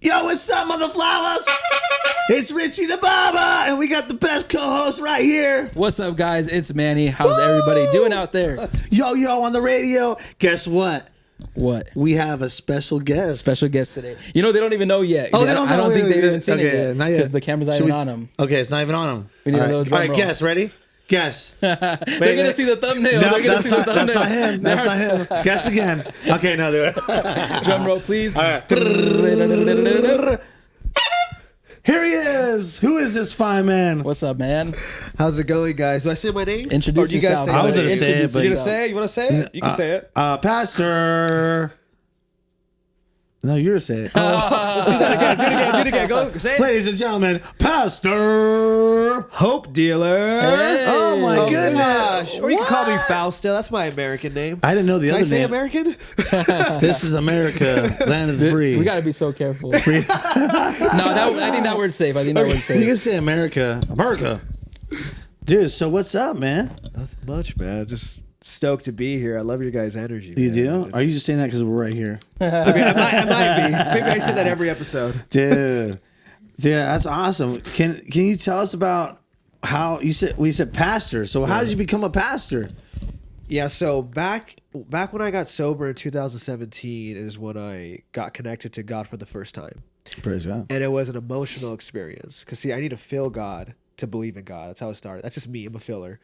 Yo, what's up, mother flowers? It's Richie the Barber, and we got the best co-host right here. What's up, guys? It's Manny. How's everybody doing out there? Yo, on the radio. Guess what? What? We have a special guest. Special guest today. You know, they don't even know yet. Oh, they don't know. I don't think they've even seen it yet. Not yet. Because the camera's not even on them. Okay, it's not even on them. We need a little drum All right, roll. guess. Ready? Guess. They're going to see the thumbnail. No, They're going to see the thumbnail. That's not him. That's not him. Guess again. Okay, no, do it. Drum roll, please. All right. Here he is. Who is this fine man? What's up, man? How's it going, guys? Do I say my name? Introduce yourself. I was going to say it, but... You gonna say it? You want to say it? You can say it. Pastor... No, you're going to say it. Do it again. Go, say it. Ladies and gentlemen, Pastor... Hope Dealer. Hey. Oh, my goodness. Gosh. Or you can call me What? Fausto. That's my American name. I didn't know the Can other I say name. American? This is America, land of the free. We got to be so careful. I think that word's safe. I think that word's You safe. can say America. America. Dude, so what's up, man? Nothing much, man. Just stoked to be here. I love your guys' energy. You man. do? Are you just saying that because we're right here? I mean, I might be. Maybe I say that every episode. Dude. Yeah, that's awesome. Can you tell us about how you said pastor. So how did you become a pastor? Yeah, so back when I got sober in 2017 is when I got connected to God for the first time. Praise God. And it was an emotional experience. Because, see, I need to feel God to believe in God. That's how it started. That's just me. I'm a filler.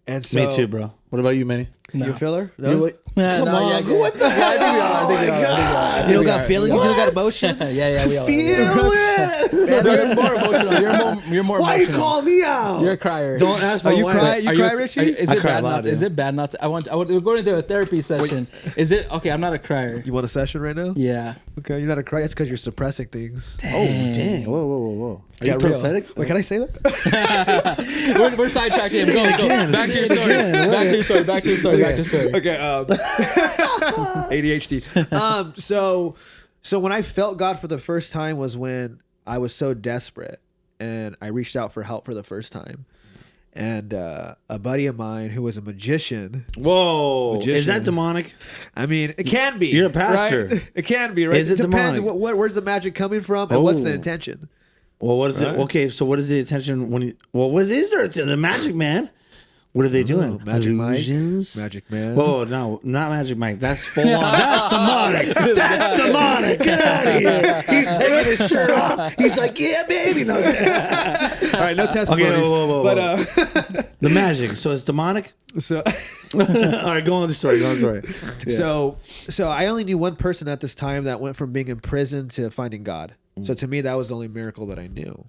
And so, Me too, bro. What about you, Manny? You a filler? No? You what? Come on. What the hell? You don't got feelings? You don't got emotions? Yeah, we all Feel it. You're more emotional. You're more Why emotional. you call me out? You're a crier. Don't ask my you wife. cry? You cry, Richie? Is I it cry bad a lot, not? Is dude. it bad not to? We're going into a therapy session. Is it okay? I'm not a crier. You want a session right now? Yeah. Okay, you're not a cry. It's because you're suppressing things. Oh, dang. Whoa. Are you Get real. prophetic? Wait, can I say that? We're sidetracking him. Go. Back to your story. Back to your story. Okay. ADHD. So when I felt God for the first time was when I was so desperate and I reached out for help for the first time. And a buddy of mine who was a magician. Whoa. Is that demonic? I mean, it can be. You're a pastor. Right? It can be, right? Is it depends demonic? where's the magic coming from and what's the Oh. intention. Well, what is it? Okay, so what is the intention when what is there? The Magic Man. What are they doing? Magic Mike? Illusions? Magic Man. Whoa, no, not Magic Mike. That's full on. That's demonic. That's demonic. Get out of here. He's taking his shirt off. He's like, yeah, baby. No. All right, no testimonies. Okay, whoa. But The magic. So it's demonic? so All right, go on with the story. Yeah. So I only knew one person at this time that went from being in prison to finding God. So to me, that was the only miracle that I knew.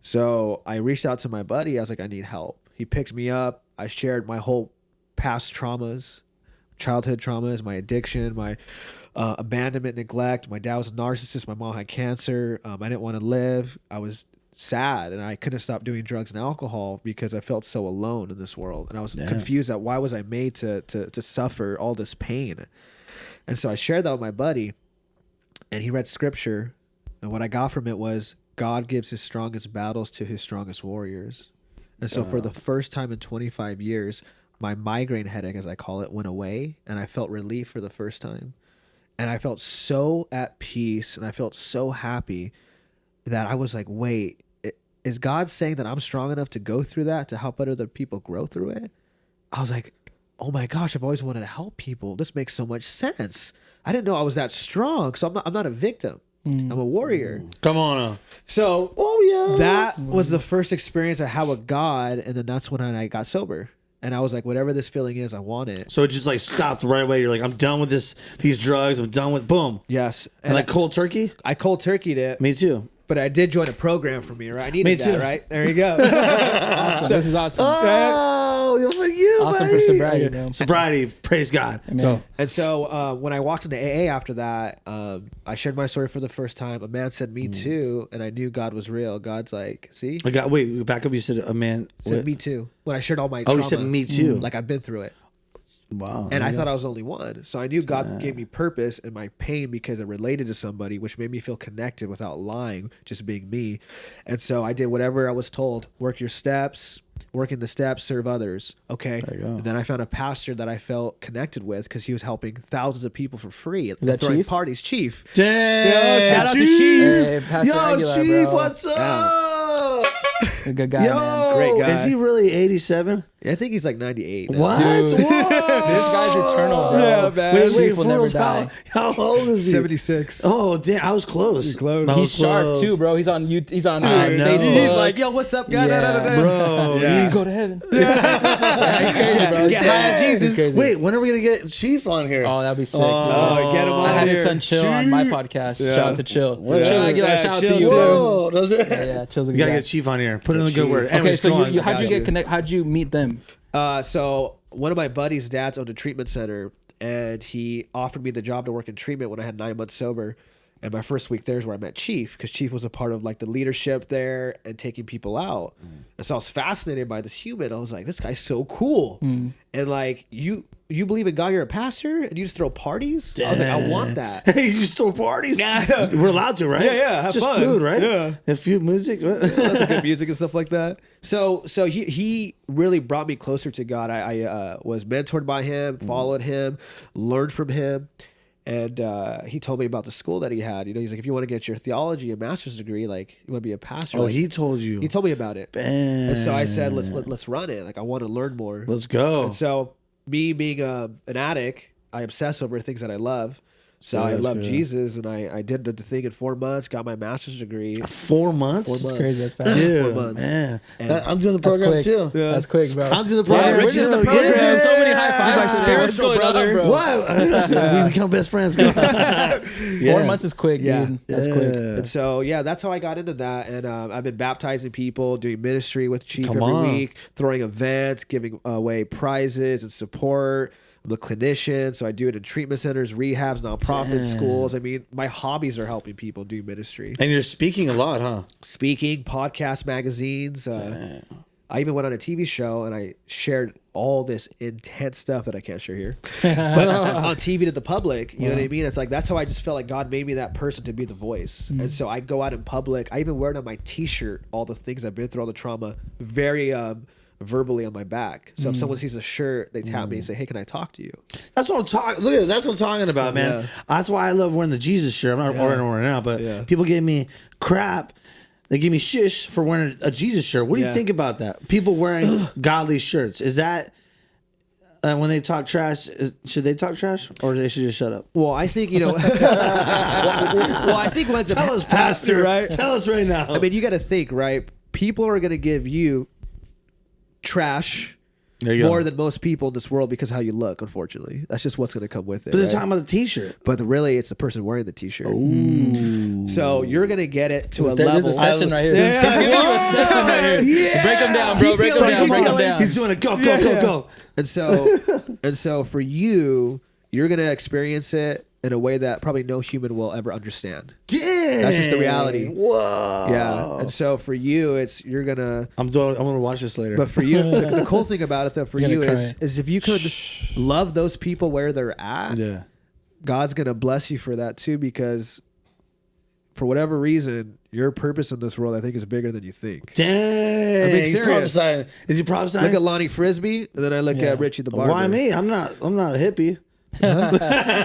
So I reached out to my buddy. I was like, I need help. He picked me up. I shared my whole past traumas, childhood traumas, my addiction, my abandonment, neglect. My dad was a narcissist. My mom had cancer. I didn't want to live. I was sad, and I couldn't stop doing drugs and alcohol because I felt so alone in this world. And I was confused at why was I made to suffer all this pain. And so I shared that with my buddy, and he read scripture. And what I got from it was God gives his strongest battles to his strongest warriors. And so for the first time in 25 years, my migraine headache, as I call it, went away, and I felt relief for the first time. And I felt so at peace, and I felt so happy that I was like, wait, is God saying that I'm strong enough to go through that, to help other people grow through it? I was like, oh my gosh, I've always wanted to help people. This makes so much sense. I didn't know I was that strong, so I'm not a victim. I'm a warrior. Come on. So, that was the first experience I had with God, and then that's when I got sober. And I was like, whatever this feeling is, I want it. So it just like stopped right away. You're like, I'm done with these drugs. I'm done with boom. Yes. And like cold turkey? I cold turkeyed it. Me too. But I did join a program for me, right? I needed Me that, too. right? There you go. Awesome. This is awesome. Oh, for you, Awesome buddy. for sobriety, man. Sobriety, praise God. Amen. And so when I walked into AA after that, I shared my story for the first time. A man said, me too. And I knew God was real. God's like, see? Wait, back up. You said a man. Said me too. When I shared all my Oh, trauma. you said me too. Like I've been through it. Wow. And I thought I was the only one. So I knew God gave me purpose in my pain because it related to somebody, which made me feel connected without lying, just being me. And so I did whatever I was told. Work your steps, working the steps, serve others. Okay. There you go. And then I found a pastor that I felt connected with because he was helping thousands of people for free. Is that throwing Chief? parties. Chief. Damn. Shout out to Chief. Hey, Pastor Yo, Aguilar, Chief, bro. what's up? A good guy, Yo, man. Great guy. is he really 87? I think he's like 98. now. What? Dude. Whoa. This guy's eternal, bro. Yeah, man. Wait, Chief wait, will never fools, die. how old is he? 76. Oh, damn, I was close. You're close. I was He's sharp close. too, bro. He's on He's on I know. Facebook. He's like, yo, what's up, guy? Yeah. Bro, Yeah. he's go to heaven. Yeah, he's crazy, bro. Get high on Jesus. He's crazy. Wait, when are we gonna get Chief on here? Oh, that'd be sick. Oh, get him I on had his here. son Chill on my podcast. Yeah. Shout out to Chill. Whatever. Chill Aguilar, Yeah, shout out Chill to you, too. bro. Whoa, does it? Yeah, Chill's a You good gotta guy. get Chief on here. Put in a good Chief. word. Okay, Anyways, so go on. how'd you get connect? How'd you meet them? So one of my buddies' dads owned a treatment center, and he offered me the job to work in treatment when I had 9 months sober. And my first week there is where I met Chief, because Chief was a part of like the leadership there and taking people out. And so I was fascinated by this human. I was like, this guy's so cool. And like, you believe in God, you're a pastor, and you just throw parties? I was like, I want that. Hey, you just throw parties? Yeah. We're allowed to, right? Yeah, have It's just fun. food, right? Yeah. And food, music. Lots of good music and stuff like that. So he really brought me closer to God. I was mentored by him, followed him, learned from him. And he told me about the school that he had. You know, he's like, if you want to get your theology, a master's degree, like you want to be a pastor. Oh, like, he told you. he told me about it. Bam. And so I said, let's run it. Like I want to learn more. Let's go. And so me being an addict, I obsess over things that I love. So I That's love good. Jesus, and I did the thing in 4 months, got my master's degree. 4 months? 4 That's months. crazy. That's fast. Dude, 4 months. man. And I'm doing the That's program quick. too. Yeah. That's quick, bro. I'm doing the Yeah, program. Richie's too. the program. Yeah. There's so many high fives today. What's spiritual going on, bro? What? We become best friends. 4 months is quick, Yeah. dude. That's quick. And so, yeah, that's how I got into that. And I've been baptizing people, doing ministry with Chief Come every on. week, throwing events, giving away prizes and support. I'm a clinician, so I do it in treatment centers, rehabs, nonprofit schools. I mean, my hobbies are helping people do ministry. And you're speaking a lot, huh? Speaking, podcasts, magazines. I even went on a TV show and I shared all this intense stuff that I can't share here, but on TV to the public. You know what I mean? It's like that's how I just felt like God made me that person to be the voice. And so I go out in public. I even wear it on my T-shirt, all the things I've been through, all the trauma, very verbally on my back. So if someone sees a shirt, they tap me and say, "Hey, can I talk to you?" That's what I'm talking. Look at it. That's what I'm talking about, man. Yeah. That's why I love wearing the Jesus shirt. I'm not wearing one right now, but Yeah. people give me crap. They give me shish for wearing a Jesus shirt. What do you Yeah. think about that? People wearing godly shirts. Is that when they talk trash? Should they talk trash, or they should just shut up? Well, I think well, I think what's Tell us, Pastor. right? Tell us right now. I mean, you got to think, right? People are going to give you trash there you more go. than most people in this world because of how you look. Unfortunately, that's just what's going to come with it. But they're right? talking about the T-shirt. But really, it's the person wearing the T-shirt. So you're gonna get it to a There's level. a session right here. Yeah. He's giving you a session right here. Yeah. Break them down, bro. He's Break them feeling- down. he's Break them feeling- down. He's doing a go. And so for you, you're gonna experience it in a way that probably no human will ever understand. Damn. That's just the reality. Whoa. Yeah. And so for you, you're gonna. I'm gonna watch this later. But for you, the cool thing about it though, for You're you gonna is if you could love those people where they're at, yeah. God's gonna bless you for that too, because for whatever reason, your purpose in this world, I think, is bigger than you think. Dang. being He's serious. prophesying. Is he prophesying? Look at Lonnie Frisbee, and then I look Yeah. at Richie the Barber. Why me? I'm not a hippie. But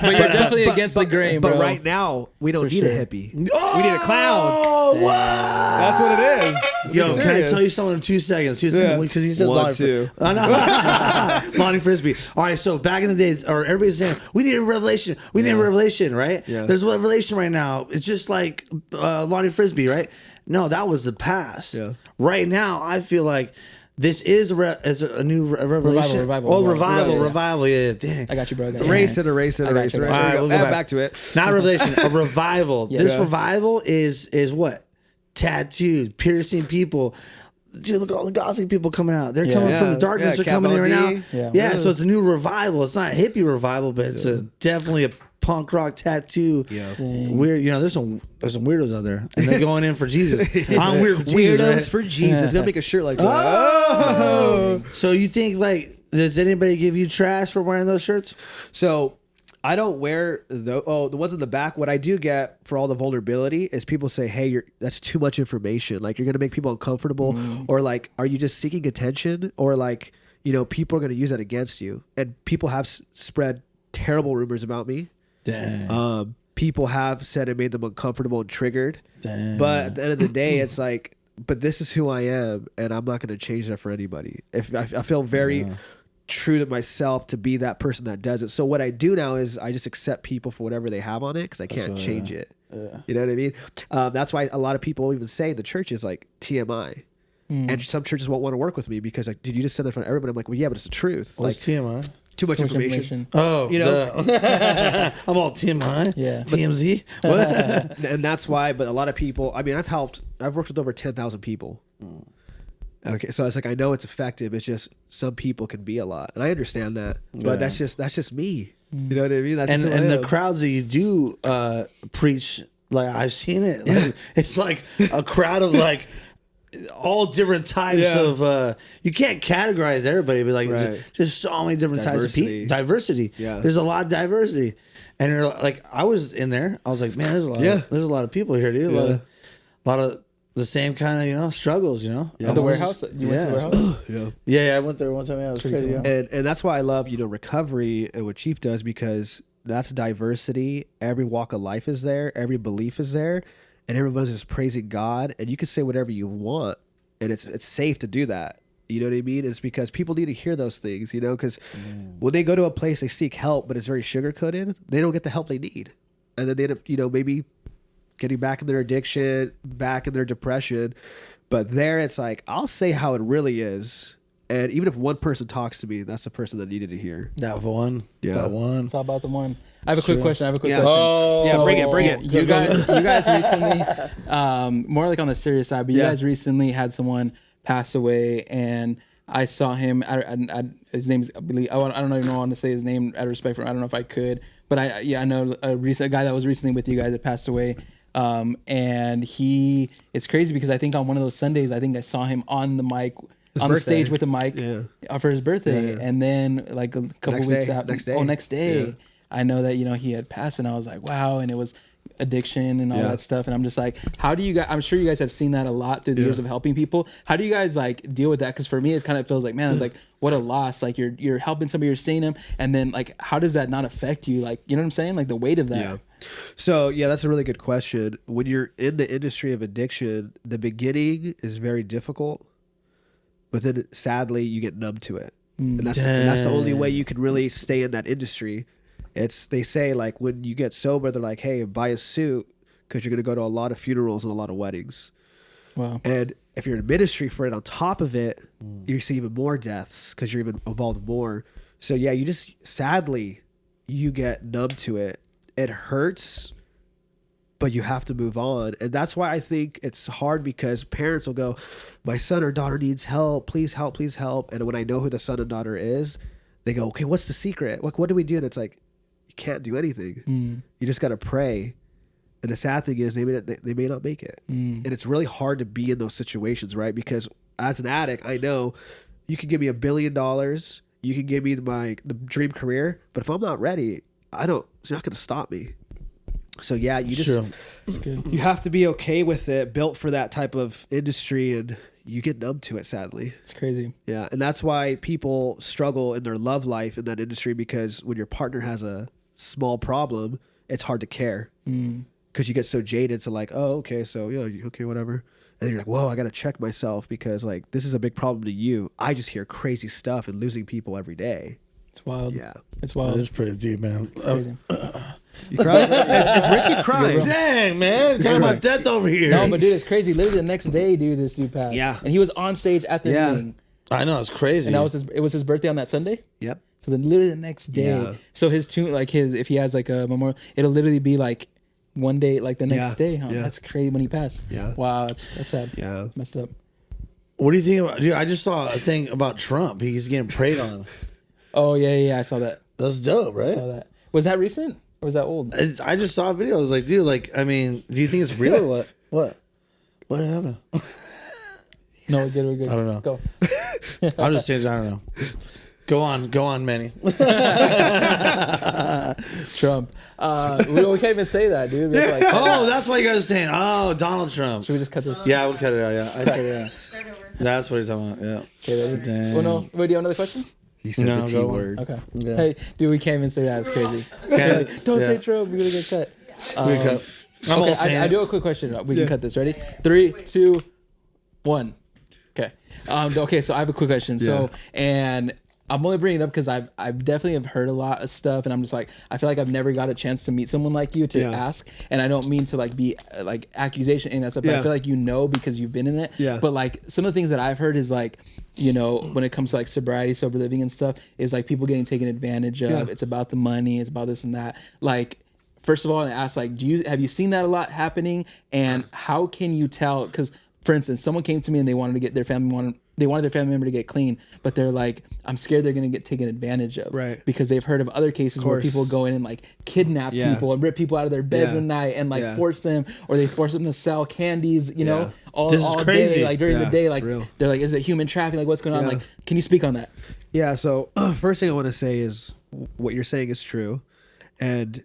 you're definitely against the grain, bro. But right now, we don't For need a sure. hippie. We need a clown. Oh, wow. That's what it is. Yo, Being can I serious. tell you something in 2 seconds? Yeah. Because he says Want Lonnie to. I know. Lonnie Frisbee. All right, so back in the days, or everybody's saying, we need a revelation. We need a revelation, right? Yeah. There's a revelation right now. It's just like Lonnie Frisbee, right? No, that was the past. Yeah. Right now, I feel like this is a new revelation. Revival. Yeah, dang. I got you, bro. I got you. Erase it, erase it, I got erase it. you. erase it. All right, There we we'll go. go Back to it. Not a revelation, a revival. Yeah. This Yeah. revival is what? Tattooed, piercing people. Dude, look at all the gothic people coming out. They're Yeah. coming from Yeah. the darkness. Yeah, They're coming in right Cat now. Von D. Yeah. So it's a new revival. It's not a hippie revival, but it's definitely a punk rock tattoo. Yeah. Weird. You know, there's some weirdos out there, and they're going in for Jesus. I'm weird for Jesus. Weirdos right? for Jesus. Gonna make a shirt like that. Oh. So you think like, does anybody give you trash for wearing those shirts? So I don't wear the ones in the back. What I do get for all the vulnerability is people say, "Hey, that's too much information. Like you're gonna make people uncomfortable, or like, are you just seeking attention, or like, people are gonna use that against you." And people have spread terrible rumors about me. Damn. People have said it made them uncomfortable and triggered. Damn. But at the end of the day, it's like, but this is who I am, and I'm not gonna change that for anybody. If I feel very true to myself to be that person that does it. So what I do now is I just accept people for whatever they have on it because I can't change it. Yeah. You know what I mean? That's why a lot of people even say the church is like TMI. And some churches won't want to work with me because like, dude, you just said that in front of everybody. I'm like, well, yeah, but it's the truth. What's like TMI? too much information. Oh, duh. I'm all TMI. Yeah. TMZ. What? And that's why, but a lot of people, I mean, I've worked with over 10,000 people. Okay, so it's like I know it's effective. It's just some people can be a lot, and I understand that. But that's just me. You know what I mean? That's and just who I the am. crowds that you do preach, like I've seen it. Like, it's like a crowd of like all different types of. You can't categorize everybody, but like there's just so many different types of people. Diversity. Yeah, there's a lot of diversity, and you're like I was in there. I was like, man, there's a lot. There's a lot of people here, dude. A lot of the same kind of struggles, At the warehouse, you went to the warehouse. Yeah, I went there one time. Yeah, it was crazy. Cool. And that's why I love recovery and what Chief does, because that's diversity. Every walk of life is there. Every belief is there, and everybody's just praising God. And you can say whatever you want, and it's safe to do that. You know what I mean? It's because people need to hear those things. Because when they go to a place, they seek help, but it's very sugar coated. They don't get the help they need, and then they end up maybe getting back in their addiction, back in their depression. But there it's like, I'll say how it really is. And even if one person talks to me, that's the person that needed to hear. That one. Yeah. That one. It's all about the one. I have a quick question. Oh, yeah, bring it. You guys recently, more like on the serious side, but you guys recently had someone pass away, and I saw him. His name's, I believe, I don't even want to say his name out of respect for him. I don't know if I could, but I know a guy that was recently with you guys that passed away. And it's crazy because I think on one of those Sundays, I think I saw him on the mic, the stage with the mic for his birthday. And then like a couple weeks after, next day, I know that, he had passed, and I was like, wow. And it was addiction and all that stuff. And I'm just like, how do you guys, I'm sure you guys have seen that a lot through the years of helping people. How do you guys like deal with that? Cause for me, it kind of feels like, man, like what a loss. Like you're helping somebody, you're seeing them. And then like, how does that not affect you? Like, you know what I'm saying? Like the weight of that. Yeah. So that's a really good question. When you're in the industry of addiction, the beginning is very difficult, but then sadly you get numb to it. And that's the only way you can really stay in that industry. They say like when you get sober, they're like, hey, buy a suit because you're going to go to a lot of funerals and a lot of weddings. Wow. And if you're in ministry for it, on top of it, you see even more deaths because you're even involved more. So you just, sadly, you get numb to it. It hurts, but you have to move on. And that's why I think it's hard, because parents will go, my son or daughter needs help. Please help, please help. And when I know who the son and daughter is, they go, okay, what's the secret? What do we do? And it's like, you can't do anything. You just got to pray. And the sad thing is they may not make it. And it's really hard to be in those situations, right? Because as an addict, I know you can give me $1 billion. You can give me the dream career. But if I'm not ready, it's not going to stop me. So you have to be okay with it, built for that type of industry, and you get numb to it, sadly. It's crazy. Yeah. And that's why people struggle in their love life in that industry, because when your partner has a small problem, it's hard to care. Because you get so jaded to like, oh, okay, so okay, whatever. And then you're like, whoa, I got to check myself, because like this is a big problem to you. I just hear crazy stuff and losing people every day. It's wild. Yeah. It's wild. It's pretty deep, man. Crazy. You cried? It's Richie crying. Dang, man. Talking about death over here. No, but dude, it's crazy. Literally the next day, this dude passed. Yeah. And he was on stage at the meeting. I know, it's crazy. And it was his birthday on that Sunday? Yep. So then literally the next day. Yeah. So his tune, like if he has like a memorial, it'll literally be like one day, like the next day. Huh? Yeah. That's crazy when he passed. Yeah. Wow, that's sad. Yeah. Messed up. What do you think about, dude, I just saw a thing about Trump. He's getting preyed on. Oh, yeah, I saw that. That's dope, right? I saw that. Was that recent or was that old? I just saw a video. I was like, dude, like, I mean, do you think it's real or what? What happened? No, we're good. I don't know. Go. I'm just changing. I don't know. Go on, Manny. Trump. We can't even say that, dude. We have to, like, Oh, that's why you guys are saying. Oh, Donald Trump. should we just cut this? Yeah, we'll cut it out. Yeah, I cut it out. Start over. That's what he's talking about. Yeah. Okay, ready? Damn. Oh no. Wait, do you have another question? He said No, the T go on. word. Okay. Yeah. Hey, dude, we can't even say that. It's crazy. Can't- Don't yeah. say Trump. We're gonna get cut. We cut. I'm all Okay, saying I it. do have a quick question. We can cut this. Ready? 3, 2, 1. Okay. Okay. So I have a quick question. So, and I'm only bringing it up because I've definitely have heard a lot of stuff, and I'm just like, I feel like I've never got a chance to meet someone like you to ask, and I don't mean to like be like accusation and that stuff, but I feel like because you've been in it. Yeah. But like some of the things that I've heard is like, when it comes to like sobriety, sober living and stuff, is like people getting taken advantage of. Yeah. It's about the money. It's about this and that. Like, first of all, I ask like, have you seen that a lot happening, and how can you tell? Because for instance, someone came to me and they wanted to get their family wanted their family member to get clean, but they're like, I'm scared they're going to get taken advantage of. Right. Because they've heard of other cases where people go in and like kidnap people and rip people out of their beds at night and like force them, or they force them to sell candies, all This is crazy. day, like during the day, like real. they're like, is it human trafficking? Like what's going on? Like, can you speak on that? Yeah. So first thing I want to say is what you're saying is true. And,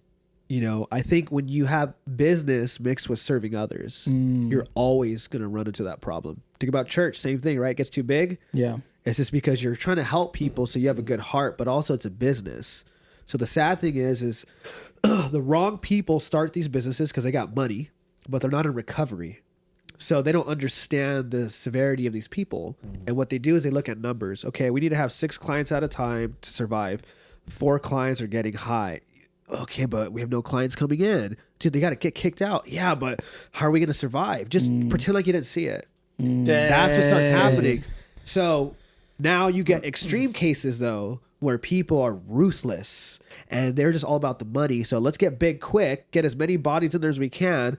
I think when you have business mixed with serving others, you're always going to run into that problem. Think about church, same thing, right? It gets too big. Yeah. It's just because you're trying to help people, so you have a good heart, but also it's a business. So the sad thing is the wrong people start these businesses because they got money, but they're not in recovery. So they don't understand the severity of these people. And what they do is they look at numbers. Okay, we need to have 6 clients at a time to survive. 4 clients are getting high. Okay, but we have no clients coming in. Dude, they got to get kicked out. Yeah, but how are we going to survive? Just pretend like you didn't see it. That's what starts happening. So now you get extreme cases, though, where people are ruthless and they're just all about the money. So let's get big quick, get as many bodies in there as we can.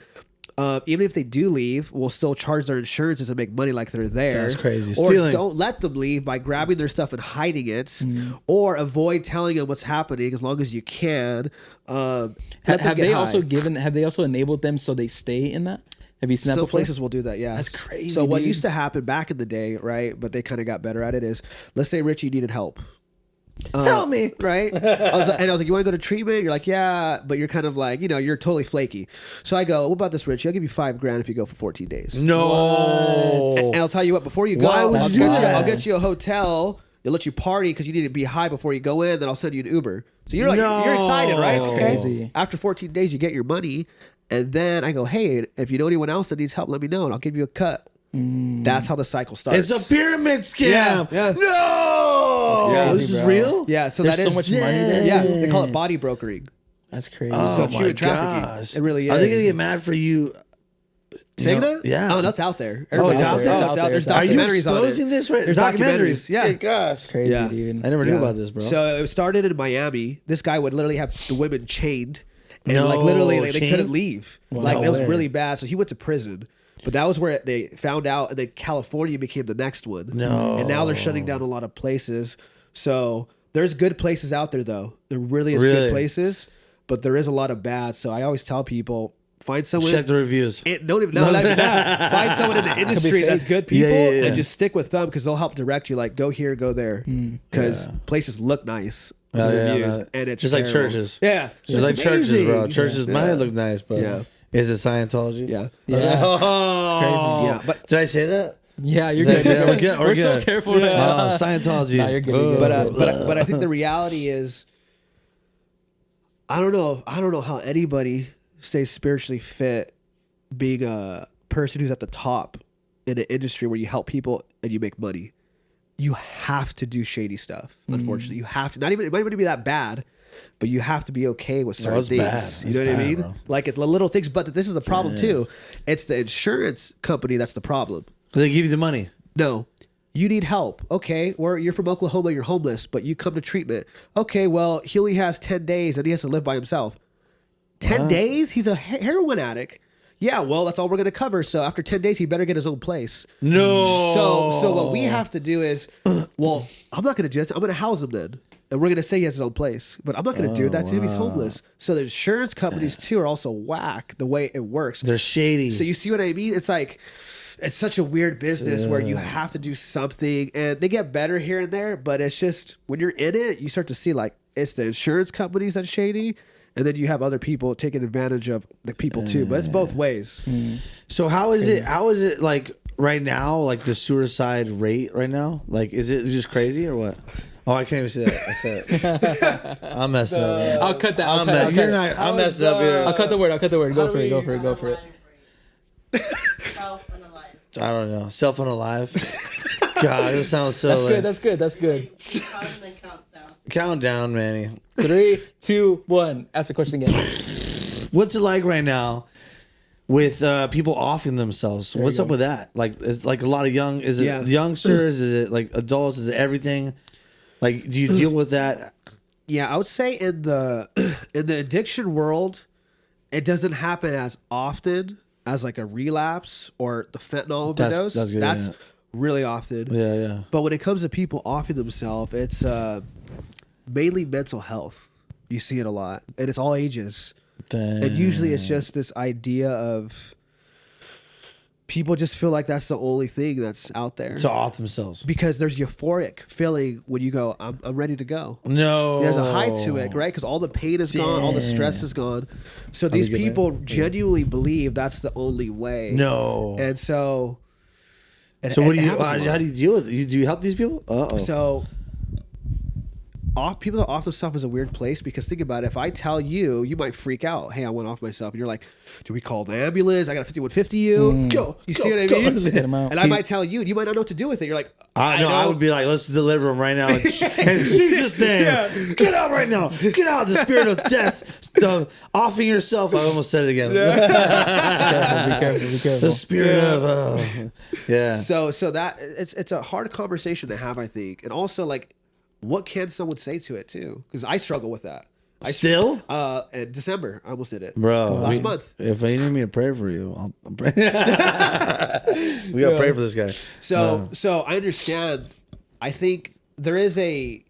Even if they do leave, we'll still charge their insurances and make money like they're there. That's crazy. Or Stealing. don't let them leave by grabbing their stuff and hiding it, or avoid telling them what's happening as long as you can. Let them Have get they high. also enabled them so they stay in that? Have you seen that Some before? places will do that, yeah. That's crazy, So what dude. used to happen back in the day, right, but they kind of got better at it, is let's say Richie needed help. Help me. Right? I was like, you want to go to treatment? You're like, yeah, but you're kind of like, you're totally flaky. So I go, what about this, Richie? I'll give you $5,000 if you go for 14 days. No. And I'll tell you what, before you go, Why would you do that? I'll get you a hotel. They'll let you party because you need to be high before you go in. Then I'll send you an Uber. So you're like, you're excited, right? That's Okay. crazy. After 14 days, you get your money. And then I go, hey, if you know anyone else that needs help, let me know and I'll give you a cut. That's how the cycle starts. It's a pyramid scam. Yeah. No. That's crazy, This is bro. real? Yeah, so There's that so is much money there. Yeah, they call it body brokering. That's crazy. Oh So my it's human trafficking. gosh. It really Are they is. gonna get mad for you? Saying know, that? yeah. Oh, that's out there. Oh, it's out there? It's It's out out there. There's there. Are you documentaries on it. exposing this? Right? There's documentaries. Yeah. Good gosh. Crazy, Yeah. dude. I never knew Yeah. about this, bro. So it started in Miami. This guy would literally have the women chained, and No, like literally they chained? couldn't leave. Like No it was way. really bad. So he went to prison. But that was where they found out, and then California became the next one. No. And now they're shutting down a lot of places. So there's good places out there, though. There really is Really? good places, but there is a lot of bad. So I always tell people, find someone. Check the reviews. Don't even not even that. Find someone in the industry that's good people Yeah. and just stick with them because they'll help direct you. Like go here, go there, because places look nice with Oh, the yeah, reviews, no. and it's Just like terrible. churches. Yeah, Just like It's churches, amazing. bro. Churches Yeah. might look nice, but Yeah. is it Scientology? Yeah, Yeah. Oh, It's crazy. yeah, but did I say that? Yeah, you're Is good. that- we're good, we're We're so good. careful right now. Scientology. Nah, you're good, you're good. but I think the reality is, I don't know how anybody stays spiritually fit being a person who's at the top in an industry where you help people and you make money. You have to do shady stuff. Unfortunately, you have to. Not even it might even be that bad, but you have to be okay with certain it's things. bad. You know It's what I bad, mean? bro. Like it's the little things. But this is the problem too. It's the insurance company that's the problem. They give you the money. No, you need help. Okay, or you're from Oklahoma, you're homeless, but you come to treatment. Okay, well, he only has 10 days and he has to live by himself. 10 days? He's a heroin addict. Yeah, well, that's all we're going to cover. So after 10 days, he better get his own place. No. So what we have to do is, well, I'm not going to do this. I'm going to house him then. And we're going to say he has his own place. But I'm not going to do that to him. He's homeless. So the insurance companies, too, are also whack the way it works. They're shady. So you see what I mean? It's like it's such a weird business where you have to do something, and they get better here and there, but it's just when you're in it, you start to see like it's the insurance companies that's shady, and then you have other people taking advantage of the people too. But it's both ways. So how is it? How is it like right now? Like the suicide rate right now? Like is it just crazy or what? Oh, I can't even say that. I said it. I'm messing up. I'll cut that. I'm messing up here. I'll cut the word. Go for it. Self and alive. I don't know. Self unalive. God, this sounds so. That's good. Count and then count down. Count down, Manny. 3, 2, 1. Ask the question again. What's it like right now with people offing themselves? What's up with that? Like, it's like a lot of young. Is it youngsters? Is it like adults? Is it everything? Like, do you deal with that? Yeah, I would say in the addiction world, it doesn't happen as often as like a relapse or the fentanyl overdose. That's good, really often. Yeah. But when it comes to people offing themselves, it's mainly mental health. You see it a lot, and it's all ages. Damn. And usually it's just this idea of people just feel like that's the only thing that's out there. To off themselves. Because there's euphoric feeling when you go, I'm ready to go. No. There's a high to it, right? Because all the pain is gone, all the stress is gone. So these people genuinely believe that's the only way. No. And so... So what do you? How do you deal with it? Do you help these people? So... people that off themselves is a weird place because think about it. If I tell you, you might freak out. Hey, I went off myself. And you're like, do we call the ambulance? I got a 5150 you. Go. You see what I mean? And I might tell you, and you might not know what to do with it. You're like, I would be like, let's deliver him right now in Jesus' name. Get out right now. Get out. The spirit of death. The offing yourself. I almost said it again. Be careful. The spirit of So that it's a hard conversation to have, I think, and also like. What can someone say to it too? Because I struggle with that. Still? In December, I almost did it, bro. Last month. If you need me to pray for you, I'll pray. We gotta pray for this guy. So I understand. I think there is a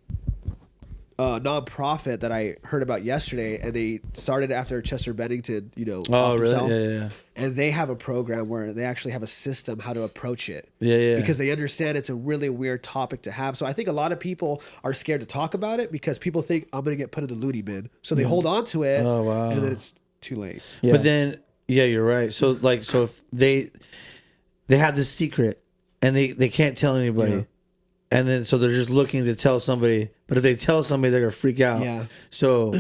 nonprofit that I heard about yesterday, and they started after Chester Bennington. Oh, really? Yeah. And they have a program where they actually have a system how to approach it. Yeah. Because they understand it's a really weird topic to have. So I think a lot of people are scared to talk about it because people think I'm going to get put in the loony bin. So they hold on to it. Oh, wow. And then it's too late. Yeah. But then, you're right. So if they have this secret and they can't tell anybody. Yeah. And then, so they're just looking to tell somebody. But if they tell somebody, they're going to freak out. Yeah. So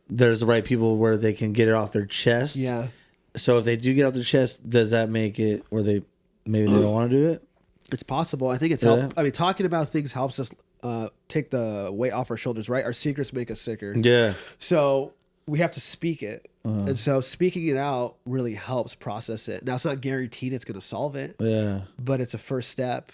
there's the right people where they can get it off their chest. Yeah. So if they do get off their chest, does that make it where they don't want to do it? It's possible. I think it's helped. I mean, talking about things helps us take the weight off our shoulders, right? Our secrets make us sicker. Yeah. So we have to speak it. And so speaking it out really helps process it. Now, it's not guaranteed it's going to solve it. Yeah. But it's a first step.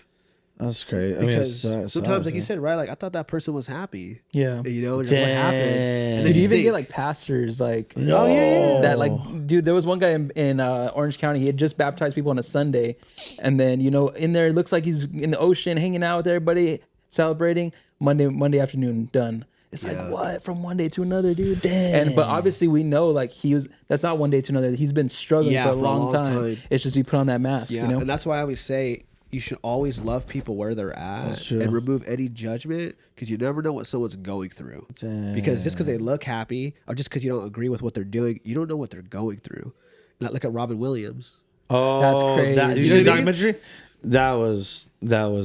That's great. Because sometimes, like you said, right? Like I thought that person was happy. Yeah. And what happened? Did you even get like pastors like that? Like, dude, there was one guy in Orange County. He had just baptized people on a Sunday, and then in there it looks like he's in the ocean hanging out with everybody celebrating. Monday afternoon done. It's like what from one day to another, dude. But obviously we know like that's not one day to another. He's been struggling for a long time. It's just he put on that mask. Yeah, and that's why I always say. You should always love people where they're at and remove any judgment because you never know what someone's going through. Dang. Because just because they look happy or just because you don't agree with what they're doing, you don't know what they're going through. Not look at Robin Williams. Oh, that's crazy. Did you see the documentary? That was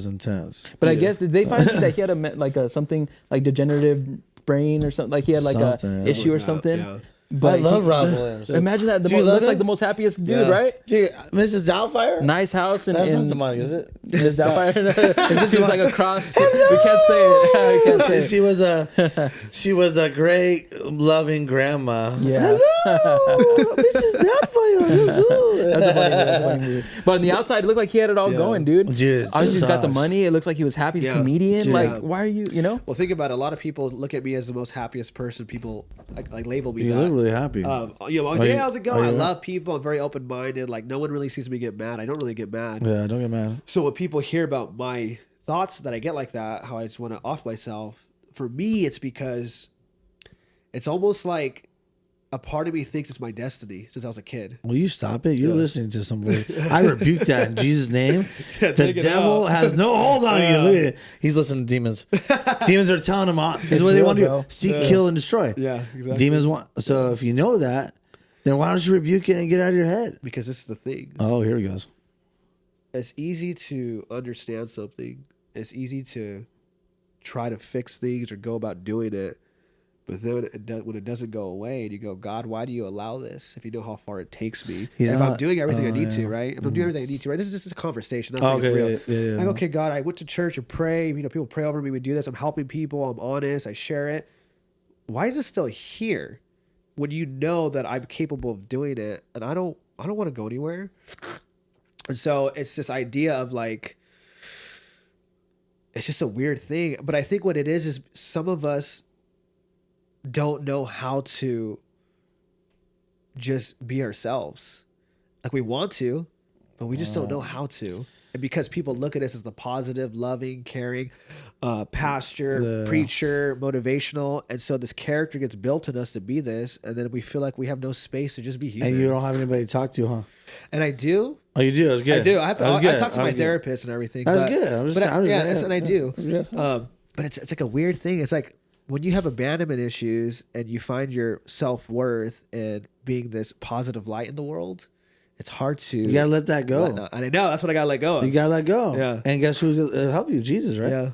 intense. But I guess did they find that he had something like degenerative brain or something? Like he had like a issue or something. Yeah. But I love Robin Williams. Imagine that. Looks like the most happiest dude, right? Dude, Mrs. Doubtfire? Nice house. That's not demonic, is it? Mrs. Doubtfire? She was like a cross. We can't say it. We can't say it. She was a great, loving grandma. Yeah. Hello, Mrs. Doubtfire. That's a funny movie. But on the outside, it looked like he had it all going, dude. Obviously, he's got the money. It looks like he was happy. He's a comedian. Dude. Like, why are you, Well, think about it. A lot of people look at me as the most happiest person. People like label me that. You look really happy. How's it going? I love people. I'm very open-minded. Like, no one really sees me get mad. I don't really get mad. Yeah, I don't get mad. So when people hear about my thoughts that I get like that, how I just want to off myself, for me, it's because it's almost like a part of me thinks it's my destiny since I was a kid. Will you stop it? You're listening to somebody. I rebuke that in Jesus' name. Yeah, the devil has no hold on you. Look at it. He's listening to demons. Demons are telling him this is what they want to do. Seek, kill, and destroy. Yeah, exactly. Demons want. So if you know that, then why don't you rebuke it and get out of your head? Because this is the thing. Oh, here he goes. It's easy to understand something. It's easy to try to fix things or go about doing it. But then when it doesn't go away and you go, God, why do you allow this if you know how far it takes me? If I'm doing everything I need to, right? If I'm doing everything I need to, right? This is just a conversation. That's like it's real. Yeah. Like, okay, God, I went to church and pray. People pray over me. We do this. I'm helping people. I'm honest. I share it. Why is this still here when you know that I'm capable of doing it? And I don't want to go anywhere. And so it's this idea of like, it's just a weird thing. But I think what it is some of us don't know how to just be ourselves. Like we want to, but we just don't know how to. And because people look at us as the positive, loving, caring pastor, preacher, motivational. And so this character gets built in us to be this. And then we feel like we have no space to just be human. And you don't have anybody to talk to, huh? And I do. Oh, you do? That was good. I do. I talk to my therapist and everything. That was good. And I do. But it's like a weird thing. It's like, when you have abandonment issues and you find your self-worth in being this positive light in the world, it's hard to... You got to let that go. And I know. That's what I got to let go of. You got to let go. Yeah. And guess who will help you? Jesus, right? Yeah.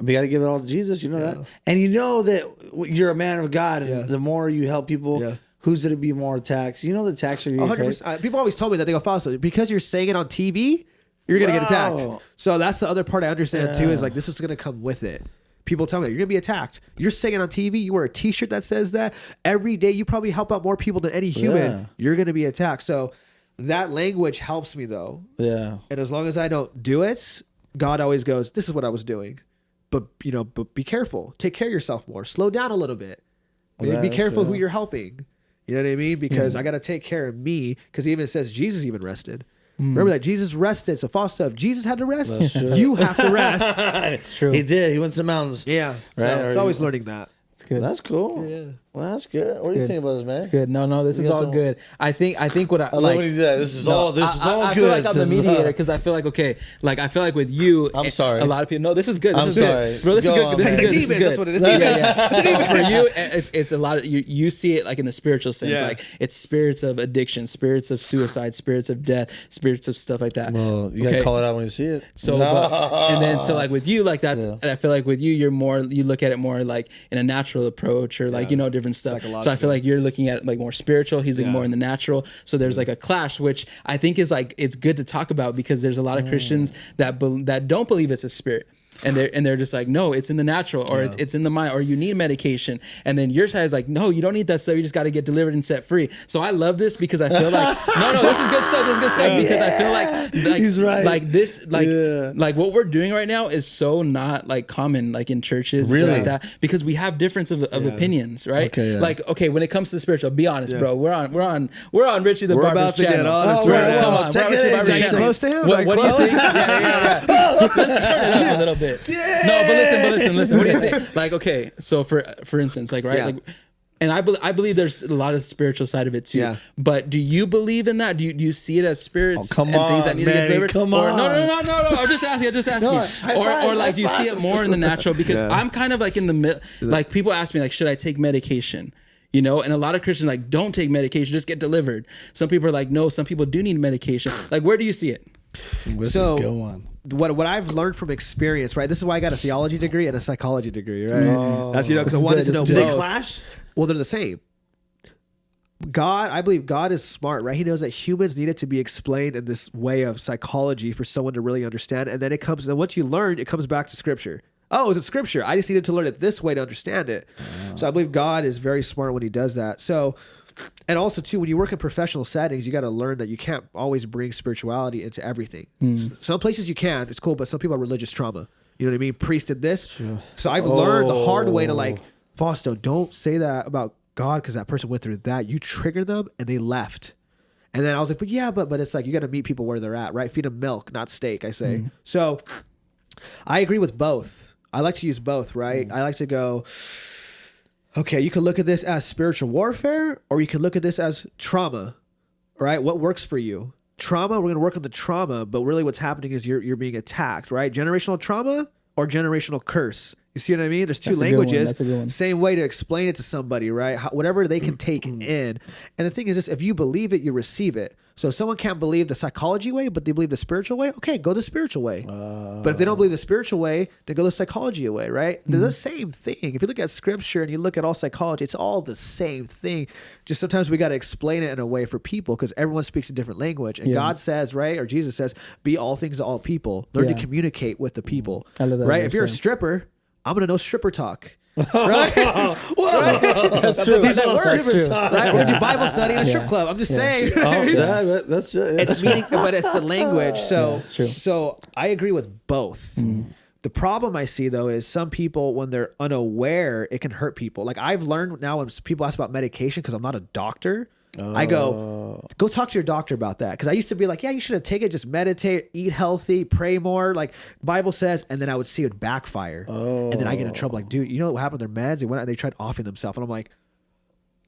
We got to give it all to Jesus. You know that? And you know that you're a man of God. And the more you help people, who's going to be more attacked? You know the attacks are going to 100%. People always told me that. They go, Fausto, because you're saying it on TV, you're going to get attacked. So that's the other part I understand too, is like this is going to come with it. People tell me you're gonna be attacked. You're saying it on TV. You wear a T-shirt that says that every day. You probably help out more people than any human. Yeah. You're gonna be attacked. So that language helps me though. Yeah. And as long as I don't do it, God always goes, "This is what I was doing." But but be careful. Take care of yourself more. Slow down a little bit. Maybe be careful who you're helping. You know what I mean? Because I got to take care of me. Because he even says Jesus even rested. Remember that Jesus rested. So Fausto, if Jesus had to rest, you have to rest. It's true. He did. He went to the mountains. Yeah. Right. So it's always learning that. It's good. That's cool. Yeah. Well, that's good. What do you think about this, man? It's good. No, this is all good. I think what I love like. what he did. This is all good. I feel like I'm the mediator because I feel like I feel like with you, I'm sorry. A lot of people. No, this is good. This is sorry. Good. Bro, this is good. This is good. This is good. That's what it is. Yeah. So for you, it's a lot of you see it like in the spiritual sense, like it's spirits of addiction, spirits of suicide, spirits of death, spirits of stuff like that. Well, you gotta call it out when you see it. So, and then so like with you, like that, and I feel like with you, you look at it more like in a natural approach or like different stuff. So I feel like you're looking at it like more spiritual. He's like more in the natural. So there's like a clash, which I think is like it's good to talk about because there's a lot of Christians that don't believe it's a spirit. And they're just like, no, it's in the natural, or it's in the mind, or you need medication. And then your side is like, no, you don't need that stuff. You just got to get delivered and set free. So I love this because I feel like, no, this is good stuff. This is good stuff because I feel like he's right. Like this, like what we're doing right now is so not like common, like in churches and stuff like that, because we have difference of opinions, right? Like, okay, when it comes to the spiritual, be honest, bro. We're on Richie the Barber's channel. Come on, we're on Richie the Barber's channel. Close to him. What do you think? Yeah. Let's turn it up a little bit. Damn. No, but listen. What do you think? Like, okay, so for instance, like, right, like, and I believe there's a lot of spiritual side of it too. Yeah. But do you believe in that? Do you see it as spirits and things that need to get delivered? Come on. No. I'm just asking. Or like, do you see it more in the natural? Because I'm kind of like in the middle. Like, people ask me like, should I take medication? And a lot of Christians like, don't take medication, just get delivered. Some people are like, no, some people do need medication. Like, where do you see it? So go on. What I've learned from experience, right? This is why I got a theology degree and a psychology degree, right? That's because I wanted to know. Do they clash? Well, they're the same. I believe God is smart, right? He knows that humans need it to be explained in this way of psychology for someone to really understand. And then once you learn, it comes back to scripture. Oh, is it scripture? I just needed to learn it this way to understand it. So I believe God is very smart when he does that. So, and also too, when you work in professional settings, you got to learn that you can't always bring spirituality into everything. Some places you can, it's cool, but some people have religious trauma. You know what I mean? Priest did this. Sure. So I've learned the hard way to like, Fausto, don't say that about God because that person went through that. You triggered them and they left. And then I was like, but it's like, you got to meet people where they're at, right? Feed them milk, not steak, I say. So I agree with both. I like to use both, right? I like to go, okay, you can look at this as spiritual warfare, or you can look at this as trauma, right? What works for you? Trauma, we're going to work on the trauma, but really what's happening is you're being attacked, right? Generational trauma or generational curse. You see what I mean? There's two languages. That's a good one. Same way to explain it to somebody, right? Whatever they can take in. And the thing is this, if you believe it, you receive it. So if someone can't believe the psychology way, but they believe the spiritual way, okay, go the spiritual way. But if they don't believe the spiritual way, then go the psychology way, right? They're the same thing. If you look at scripture and you look at all psychology, it's all the same thing. Just sometimes we got to explain it in a way for people because everyone speaks a different language. And God says, right, or Jesus says, be all things to all people. Learn to communicate with the people. I love that. Right? If you're a stripper, I'm going to know stripper talk. Right? That's true. These are That's words, true. right? We're gonna do Bible study in a strip club. I'm just saying. That's It's meaning, but it's the language. So, that's true. So I agree with both. The problem I see though is some people, when they're unaware, it can hurt people. Like I've learned now when people ask about medication, because I'm not a doctor, I go talk to your doctor about that. Because I used to be like, yeah, you should have taken it, just meditate, eat healthy, pray more, like Bible says. And then I would see it backfire. And then I get in trouble. Like, dude, you know what happened to their meds? They went out and they tried offing themselves. And I'm like,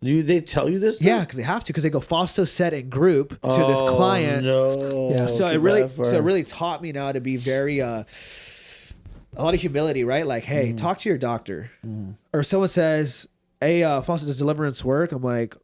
they tell you this? yeah, because they have to. Because they go, Fausto said in group to this client. No. Yeah. So it really taught me now to be very a lot of humility, right? Like, hey, talk to your doctor. Or someone says, hey, Fausto, does deliverance work? I'm like,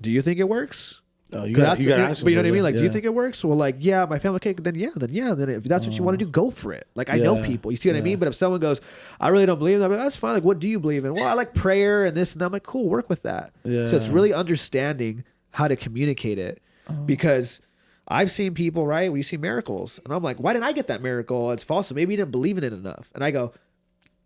do you think it works? Oh, you got to ask. But you know what I mean? Like, do you think it works? Well, like, yeah, my family cake. Then if that's what you want to do, go for it. Like, I know people. You see what I mean? But if someone goes, I really don't believe in that, I'm like, that's fine. Like, what do you believe in? Well, I like prayer and this and that. I'm like, cool, work with that. Yeah. So it's really understanding how to communicate it, because I've seen people, right, where you see miracles, and I'm like, why didn't I get that miracle? It's false. Maybe you didn't believe in it enough. And I go,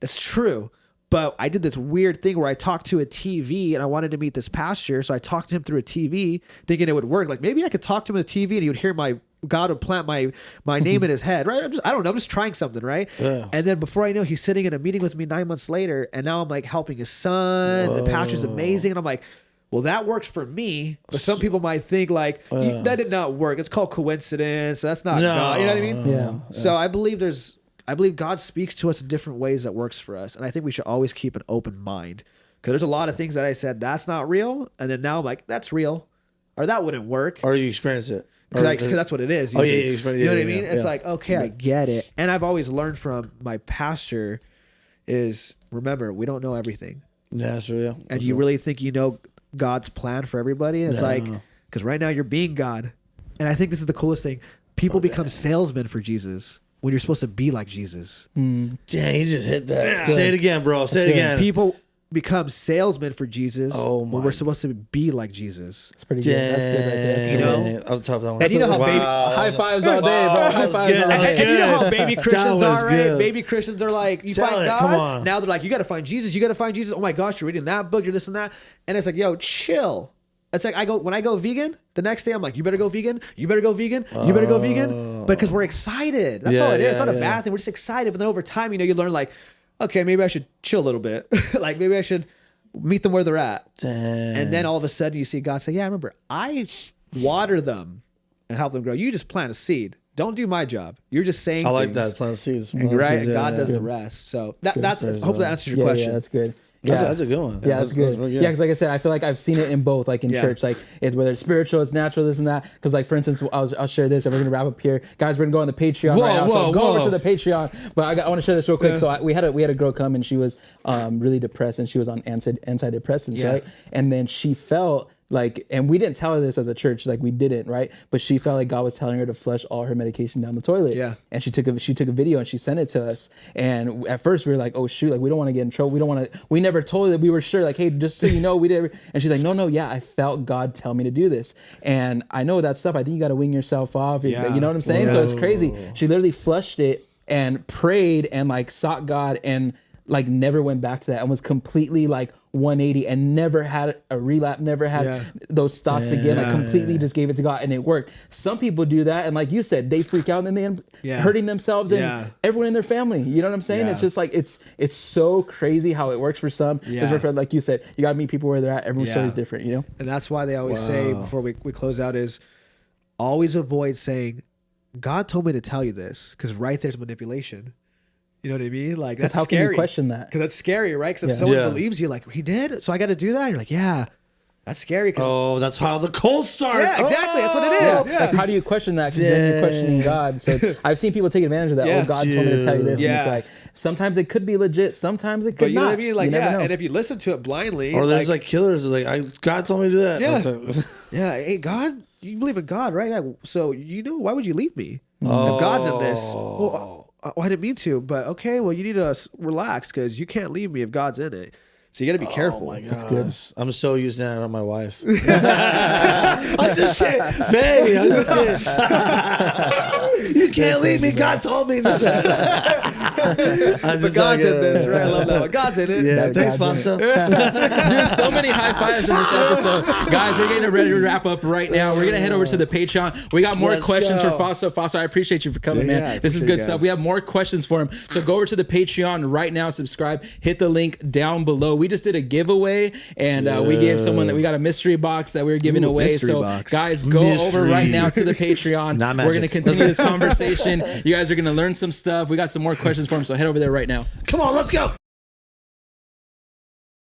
it's true. But I did this weird thing where I talked to a TV and I wanted to meet this pastor. So I talked to him through a TV thinking it would work. Like maybe I could talk to him on the TV and he would hear God would plant my name in his head, right? I don't know. I'm just trying something, right? Yeah. And then before I know, he's sitting in a meeting with me 9 months later. And now I'm like helping his son. Whoa. The pastor's amazing. And I'm like, well, that works for me. But some people might think like, that did not work. It's called coincidence. That's not God. You know what I mean? Yeah. So I believe God speaks to us in different ways that works for us. And I think we should always keep an open mind, because there's a lot of things that I said, that's not real. And then now I'm like, that's real, or that wouldn't work. Or you experience it. Because that's what it is. Oh, usually. You know what I mean? It's like, okay, I get it. And I've always learned from my pastor is, remember, we don't know everything. Yeah, that's real. And you really think you know God's plan for everybody? It's like, because right now you're being God. And I think this is the coolest thing. People become salesmen for Jesus, when you're supposed to be like Jesus. Dang, you just hit that. Say it again, bro. Say it again. People become salesmen for Jesus when we're supposed to be like Jesus. That's pretty good. That's good right there. That's you know? I'm tough that one. And you know how high fives all day, bro. High fives all day. And you know how baby Christians are, right? Good. Baby Christians are like, you Tell find it, God. come on. Now they're like, you got to find Jesus. You got to find Jesus. Oh my gosh, you're reading that book. You're this and that. And it's like, yo, chill. It's like when I go vegan, the next day I'm like, you better go vegan. You better go vegan. You better go vegan. Because we're excited. That's all it is. It's not a bad thing. We're just excited. But then over time, you learn like, okay, maybe I should chill a little bit. Like maybe I should meet them where they're at. Dang. And then all of a sudden you see God say, yeah, remember, I water them and help them grow. You just plant a seed. Don't do my job. You're just saying I like things. that. Plant seeds. Right? And God does the rest. So that's hopefully that answers your question. Yeah, that's good. That's a good one. Yeah, that's good. Yeah, because like I said, I feel like I've seen it in both, like in church, like it's whether it's spiritual, it's natural, this and that. Because like for instance, I'll share this, and we're gonna wrap up here, guys. We're gonna go on the Patreon right now, so go over to the Patreon. But I want to share this real quick. So we had a girl come, and she was really depressed, and she was on antidepressants, right? And then she felt like, and we didn't tell her this as a church, like we didn't, right? But she felt like God was telling her to flush all her medication down the toilet. Yeah. And she took a video and she sent it to us. And at first we were like, oh shoot, like we don't want to get in trouble. We never told her that we were sure, like, hey, just so you know, we did. And she's like, no, yeah, I felt God tell me to do this. And I know that stuff. I think you got to wing yourself off. You know what I'm saying? So it's crazy. She literally flushed it and prayed and like sought God and like never went back to that and was completely like 180 and never had a relapse, never had those thoughts again. Like completely just gave it to God and it worked. Some people do that and like you said, they freak out and then they end up hurting themselves and everyone in their family. You know what I'm saying? It's just like it's so crazy how it works for some. Because like you said, you got to meet people where they're at. Everyone's story is different, you know? And that's why they always say before we close out is always avoid saying, God told me to tell you this, because right there's manipulation. You know what I mean? Like, Because that's how scary. can you question that? Because that's scary, right? Because if someone Yeah. believes you, like, he did, so I got to do that. You're like, yeah, that's scary. Oh, that's how the cult starts. Yeah, exactly. That's what it Yeah. is. Yeah. Like, how do you question that? Because then you're questioning God. So I've seen people take advantage of that. Yeah. Oh, God told me to tell you this. And it's Yeah. like, sometimes it could be legit. Sometimes it could But you not. know what I mean? Like, you never know. and if you listen to it blindly, Or there's like killers like God told me to do that. Yeah. That's like- yeah, hey, God, you believe in God, right? Yeah, so, why would you leave me? If God's in this. Oh, I didn't mean to, but okay, well, you need to relax because you can't leave me if God's in it. So you got to be careful. That's good. I'm so used to that on my wife. I'm just kidding. Baby, I'm just kidding. You can't leave me. God told me. But God's in this, right? I love that one. God's in it. Yeah, thanks, God's Fausto. Dude, so many high fives in this episode. Guys, we're getting ready to wrap up right now. We're going to head over to the Patreon. We got more Let's questions go. for Fausto. Fausto, I appreciate you for coming, Yeah, man. yeah, This is appreciate good you stuff. guys. We have more questions for him. So go over to the Patreon right now, subscribe, hit the link down below. We just did a giveaway, and we gave someone, we got a mystery box that we were giving away. mystery So box. guys, go over Mystery. right now to the Patreon. Not We're going to magic. continue this conversation. You guys are going to learn some stuff. We got some more questions for him, so head over there right now. Come on, let's go.